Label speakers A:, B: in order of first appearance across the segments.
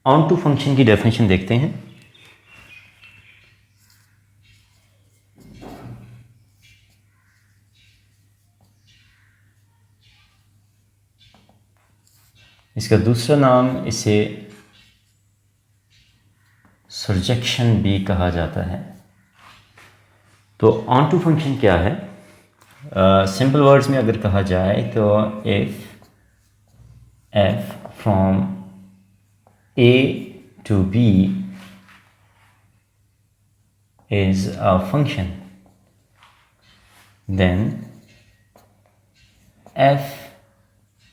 A: On to function की definition देखते हैं। इसका दूसरा नाम इसे सर्जेक्शन भी कहा जाता है। तो ऑन टू फंक्शन क्या है? सिंपल वर्ड्स में अगर कहा जाए तो if F from A to B is a function, then F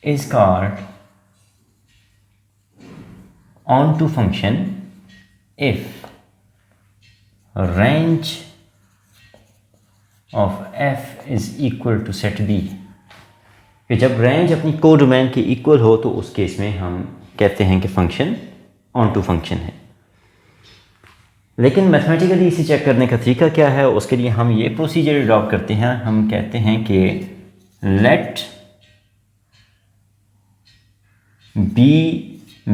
A: is called onto function if range of f is equal to set b। कि जब रेंज अपनी को डोमेन के इक्वल हो तो उस केस में हम कहते हैं कि फंक्शन ऑन टू फंक्शन है। लेकिन मैथमेटिकली इसे चेक करने का तरीका क्या है? उसके लिए हम ये प्रोसीजर अडॉप्ट करते हैं। हम कहते हैं कि late B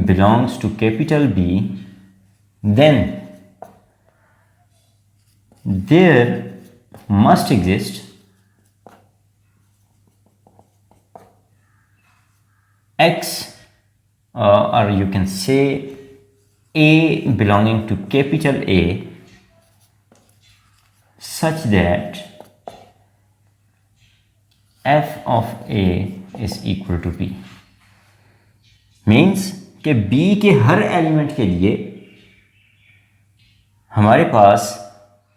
A: belongs to capital B, then there must exist X, or you can say A belonging to capital A, such that f of A is equal to B। Means कि B के हर element के लिए हमारे पास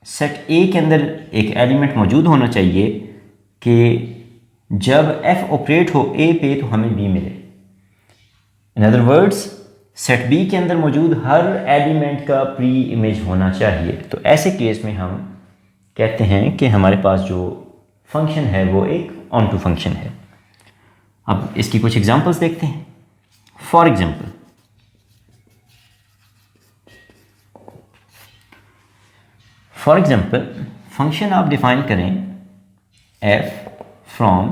A: set A के अंदर एक element मौजूद होना चाहिए कि जब F ऑपरेट हो A पे तो हमें B मिले। In other words, set B के अंदर मौजूद हर एलिमेंट का प्री इमेज होना चाहिए। तो ऐसे केस में हम कहते हैं कि हमारे पास जो फंक्शन है वो एक ऑन टू फंक्शन है। अब इसकी कुछ एग्जांपल्स देखते हैं। For example, फंक्शन आप डिफाइन करें f from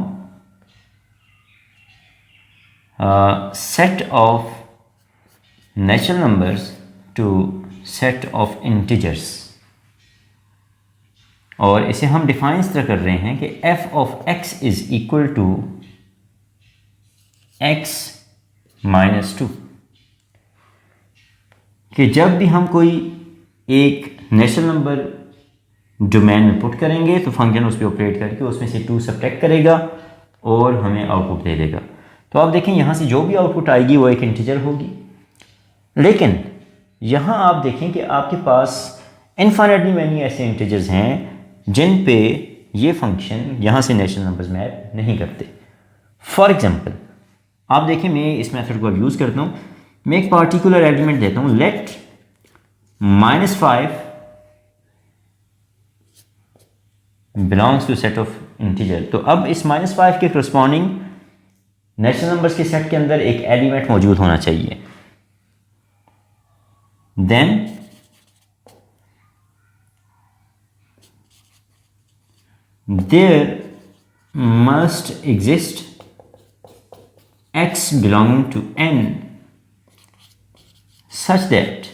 A: set of natural numbers to set of integers, और इसे हम डिफाइन इस तरह कर रहे हैं कि f of x is equal to x -2। कि जब भी हम कोई एक नेचुरल नंबर डोमेन में पुट करेंगे तो फंक्शन उस पर ऑपरेट करके उसमें से 2 सब्ट्रैक्ट करेगा और हमें आउटपुट दे देगा। तो आप देखें यहाँ से जो भी आउटपुट आएगी वो एक इंटीजर होगी। लेकिन यहाँ आप देखें कि आपके पास इनफाइनाइटली मैनी ऐसे इंटीजर्स हैं जिन पे ये फंक्शन यहाँ से नेचुरल नंबर्स मैप नहीं करते। फॉर एग्जाम्पल, आप देखें मैं इस मेथड को यूज़ करता हूँ। मैं एक पार्टिकुलर एलिमेंट देता हूँ, let -5 belongs to set of integer. तो अब इस -5 के करस्पॉन्डिंग नेचुरल नंबर्स के सेट के अंदर एक एलिमेंट मौजूद होना चाहिए। Then there must exist x belonging to n such that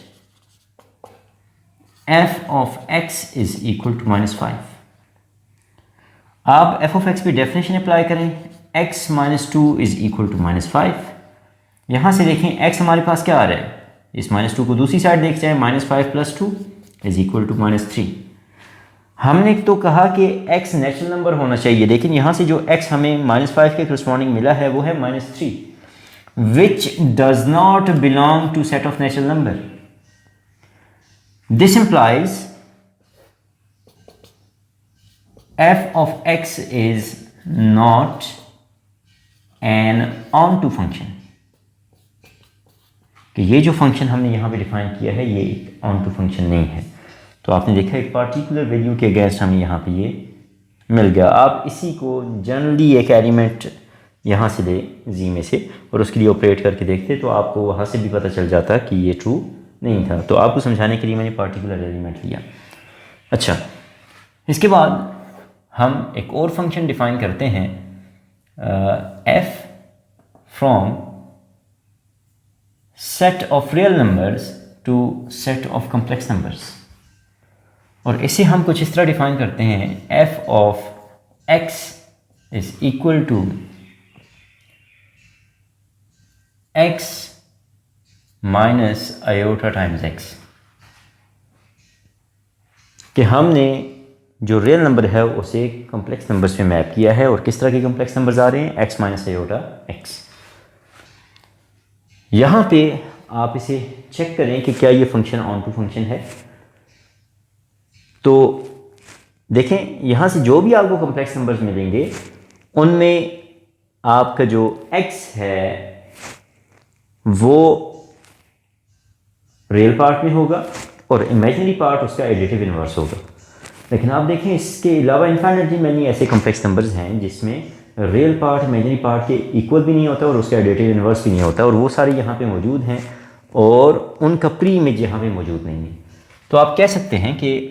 A: f of x is equal to -5। आप f of x पे डेफिनेशन अप्लाई करें, x -2 is equal to -5। यहाँ से देखें x हमारे पास क्या आ रहा है, इस -2 को दूसरी साइड देख जाए, -5 + 2 is equal to -3। हमने तो कहा कि x नेचुरल नंबर होना चाहिए, लेकिन यहाँ से जो x हमें -5 के करस्पॉन्डिंग मिला है वो है -3, which does not belong to set of natural number। This implies f of x is not an onto function। कि ये जो फंक्शन हमने यहाँ पे डिफाइन किया है ये एक ऑन टू फंक्शन नहीं है। तो आपने देखा एक पार्टिकुलर वैल्यू के अगेंस्ट हमें यहाँ पे ये मिल गया। आप इसी को जनरली एक एलिमेंट यहाँ से ले जी में से और उसके लिए ऑपरेट करके देखते तो आपको वहाँ से भी पता चल जाता कि ये ट्रू नहीं था। तो आपको समझाने के लिए मैंने पार्टिकुलर एलिमेंट लिया। अच्छा, इसके बाद हम एक और फंक्शन डिफाइन करते हैं f from set of real numbers to set of complex numbers. और इसे हम कुछ इस तरह डिफाइन करते हैं, F of X is equal to X minus iota times X, कि हमने जो रियल नंबर है उसे कॉम्प्लेक्स नंबर्स में मैप किया है। और किस तरह के कॉम्प्लेक्स नंबर्स आ रहे हैं, एक्स माइनस आयोटा एक्स। यहाँ पे आप इसे चेक करें कि क्या ये फंक्शन ऑन टू फंक्शन है। तो देखें, यहाँ से जो भी आपको कॉम्प्लेक्स नंबर्स मिलेंगे उनमें आपका जो x है वो रियल पार्ट में होगा और इमेजिनरी पार्ट उसका एडिटिव इन्वर्स होगा। लेकिन आप देखें, इसके अलावा इन्फिनिटली मैनी ऐसे कॉम्प्लेक्स नंबर्स हैं जिसमें रियल पार्ट इमेजिनरी पार्ट के इक्वल भी नहीं होता और उसका एडिटिव इन्वर्स भी नहीं होता, और वो सारे यहाँ पे मौजूद हैं और उनका प्री इमेज यहाँ पे मौजूद नहीं है। तो आप कह सकते हैं कि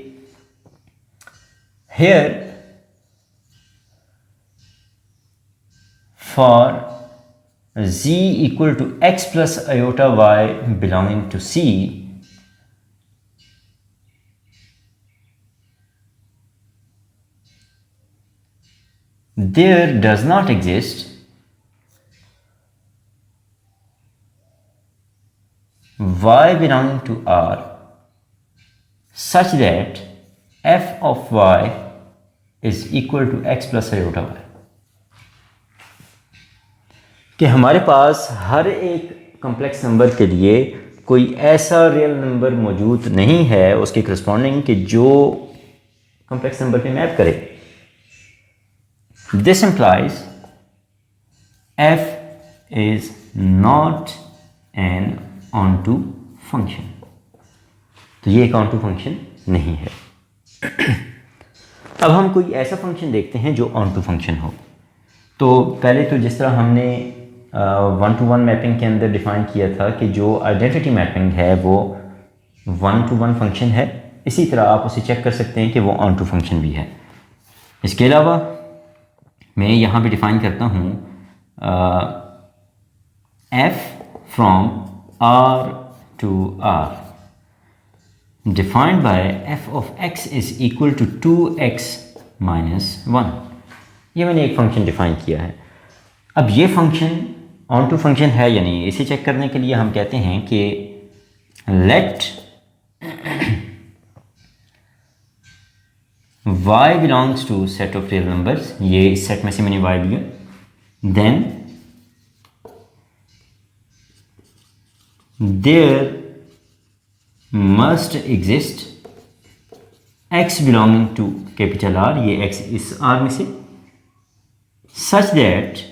A: here for z equal to x plus iota y belonging to C, there does not exist y belonging to R such that f of y is equal to x plus iota y, कि हमारे पास हर एक complex number के लिए कोई ऐसा real number मौजूद नहीं है उसके करस्पॉन्डिंग कि जो कॉम्प्लेक्स नंबर पे मैप करे। This implies f is not an onto function, तो ये एक onto function नहीं है। अब हम कोई ऐसा फंक्शन देखते हैं जो ऑन टू फंक्शन हो। तो पहले तो जिस तरह हमने 1-to-1 मैपिंग के अंदर डिफाइन किया था कि जो आइडेंटिटी मैपिंग है वो 1-to-1 फंक्शन है, इसी तरह आप उसे चेक कर सकते हैं कि वो ऑन टू फंक्शन भी है। इसके अलावा मैं यहाँ पे डिफाइन करता हूँ f from R to R defined by f of x is equal to 2x minus 1। ये मैंने एक फंक्शन डिफाइन किया है। अब ये फंक्शन ऑन टू फंक्शन है या नहीं, इसे चेक करने के लिए हम कहते हैं कि late y belongs to set of real numbers, ये इस सेट में से मैंने y लिया, then there must exist x belonging to capital R, ये x इस R में से, such that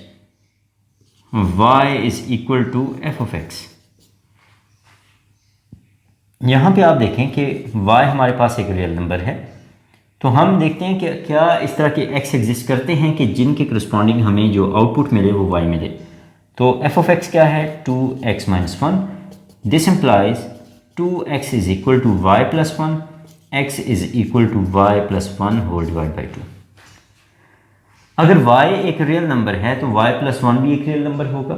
A: y is equal to f of x। यहाँ पे आप देखें कि y हमारे पास एक रियल नंबर है, तो हम देखते हैं कि क्या इस तरह के x एग्जिस्ट करते हैं कि जिनके करस्पॉन्डिंग हमें जो आउटपुट मिले वो y मिले। तो f of x क्या है, 2x minus 1। This implies 2x is equal to y plus 1, x is equal to y plus 1 whole divided by 2। अगर y एक रियल नंबर है तो y plus 1 भी एक रियल नंबर होगा,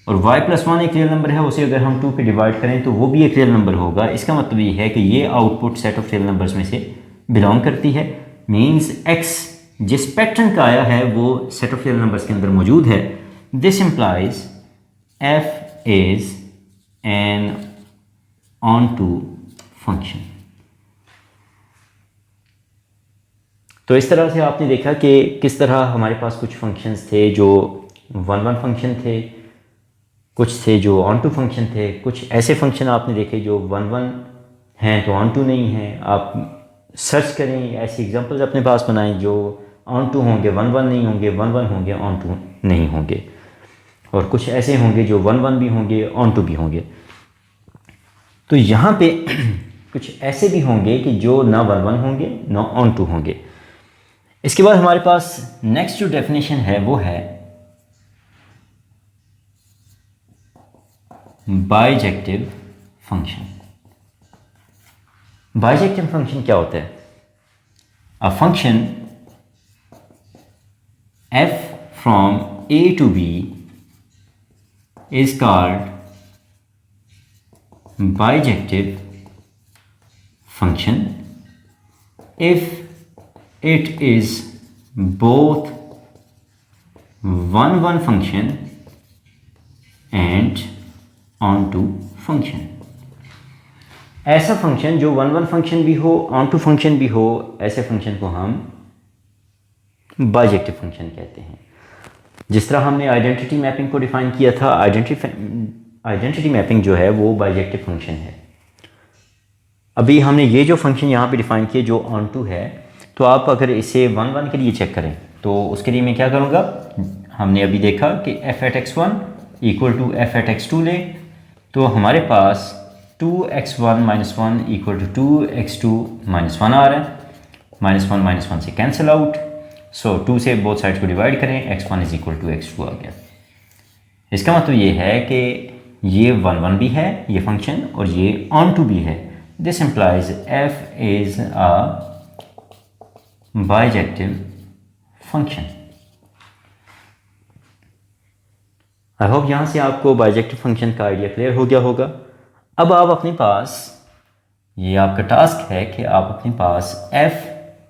A: और y plus 1 एक रियल नंबर है, उसे अगर हम 2 पे डिवाइड करें तो वो भी एक रियल नंबर होगा। इसका मतलब ये है कि ये output set of real numbers में से बिलोंग करती है। मीन्स x जिस पैटर्न का आया है वो सेट ऑफ रियल नंबर्स के अंदर मौजूद है। This implies f is an onto function। तो इस तरह से आपने देखा कि किस तरह हमारे पास कुछ फंक्शंस थे जो 1-1 फंक्शन थे, कुछ थे जो ऑन टू फंक्शन थे, कुछ ऐसे फंक्शन आपने देखे जो 1-1 हैं तो ऑन टू नहीं हैं। आप सर्च करें, ऐसी एग्जांपल्स अपने पास बनाएं जो ऑन टू होंगे 1-1 नहीं होंगे, 1-1 होंगे ऑन टू नहीं होंगे, और कुछ ऐसे होंगे जो 1-1 भी होंगे ऑन टू भी होंगे। तो यहाँ पे कुछ ऐसे भी होंगे कि जो ना 1-1 होंगे ना ऑन टू होंगे। इसके बाद हमारे पास नेक्स्ट जो डेफिनेशन है वो है बाइजेक्टिव फंक्शन। बाइजेक्टिव फंक्शन क्या होता है? A function f from a to b is called bijective function if it is both one function and onto function। ऐसा फंक्शन जो वन फंक्शन भी हो, ऑन टू फंक्शन भी हो, ऐसे फंक्शन को हम बाइजेक्टिव फंक्शन कहते हैं। जिस तरह हमने आइडेंटिटी मैपिंग को डिफाइन किया था, आइडेंटिटी मैपिंग जो है वो बाइजेक्टिव फंक्शन है। अभी हमने ये जो फंक्शन यहाँ पे डिफाइन किया जो ऑन टू है, तो आप अगर इसे वन के लिए चेक करें तो उसके लिए मैं क्या करूँगा, हमने अभी देखा कि f(x1) इक्वल टू f(x2) ले, तो हमारे पास 2x1 - 1 इक्वल टू 2x2 - 1 आ रहा है। -1 से कैंसिल आउट, सो 2 से बोथ साइड्स को डिवाइड करें, x1 is equal to x2 आ गया। इसका मतलब ये है कि ये 1 भी है ये फंक्शन और ये ऑन टू भी है। This implies f is a bijective function. I hope यहाँ से आपको बाइजेक्टिव फंक्शन का आइडिया क्लियर हो गया होगा। अब आप अपने पास, ये आपका टास्क है कि आप अपने पास f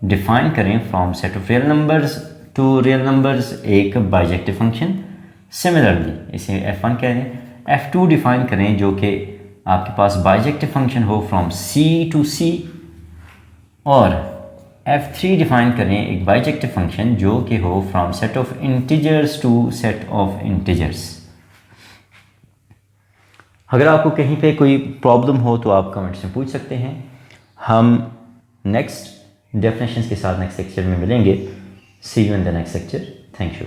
A: डिफाइन करें from set of real numbers to real numbers एक बाइजेक्टिव फंक्शन। सिमिलरली इसे f1 कह दें, f2 डिफाइन करें जो कि आपके पास बाइजेक्टिव फंक्शन हो फ्रॉम c टू c, और f3 डिफाइन करें एक बाइजेक्टिव फंक्शन जो कि हो from set of integers to set of integers. अगर आपको कहीं पे कोई प्रॉब्लम हो तो आप कमेंट्स में पूछ सकते हैं। हम नेक्स्ट डेफिनेशंस के साथ नेक्स्ट लेक्चर में मिलेंगे। See you in the next lecture. Thank you.